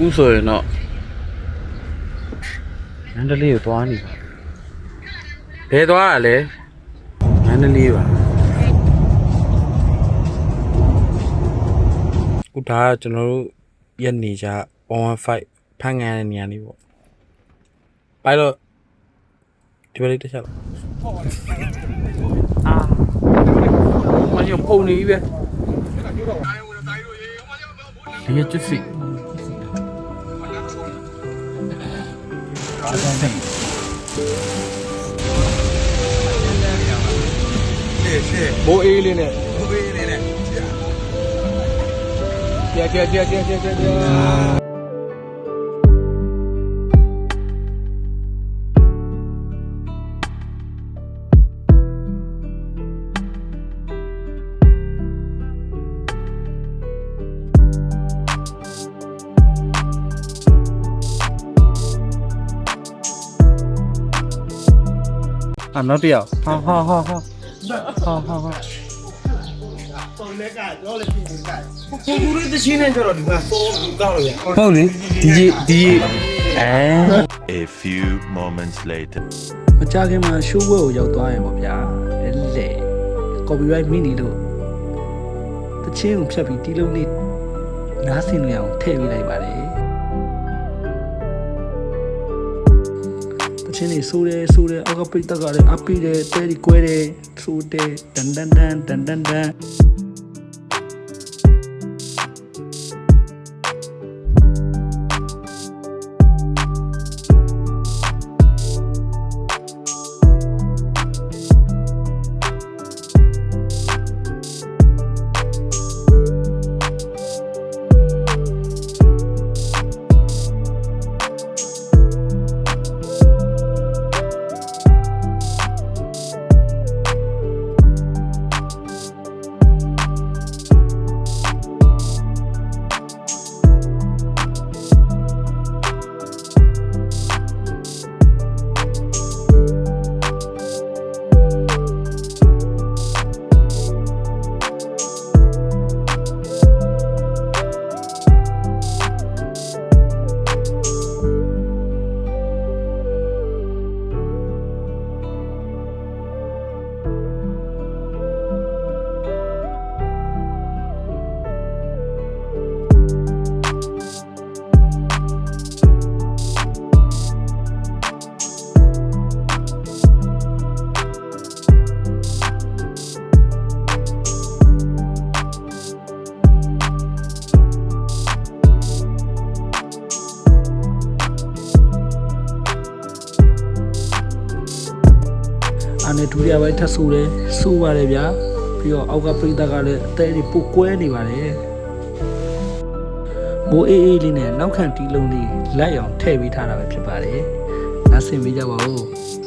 အခုဆိုရင်တော့မန္တလေးကိုသွားနေပါဘယ်သွားရလဲမန္တလေးပါအခုဒါကကျွန်တော်တို့ရက်နေကြ115ဖန်ငန်းတဲ့နေရာလေးပေါ့ပိုက်တော့ဒီဘက်လေးတစ်ချက်အာမညဖုန်နေပြီပဲဒီကျစ်စီဘိုးအေးလေးနဲ့ကြာနောက်တစ်ယောက်ဟာဆုံးလက်ကတော့လည်းပြင်နေတာကိုလူတွေတချင်းနေကြတော့ဒီမှာစိုးကောက်လို့ရဟုတ်လေဒီA few moments later မကြခင်မှာရှိုးဘွဲကိုရောက်သွားရင်ပေါ့ဗျာလေ copyright မိနေလို့တချင်းကိုဖြတ်ပြီးတီးလုံးလေးနားဆင်လို့ရအောင်ထည့်ပေးလိုက်ပါတယ်တချင်းလေးဆိုးတယ်အောက်ကပိတ်တက်ကလည်းအပိတယ်တဲဒီကွဲတယ်ဆိုးတယ်တန်နဲ့ဒုတိယပိုင်းထပ်ဆိုးတယ်ဆိုးပါတယ်ဗျာပြီးတော့အောက်ကပိတ်တက်ကလည်းအသေးလေးပုတ်ကွဲနေပါတယ်ဘိုးအေးလေးနဲ့နောက်ခံတီးလုံးလေးလိုက်အောင်ထည့်ပေးထားတာပဲဖြစ်ပါတယ်နားဆင်ပေးကြပါဦး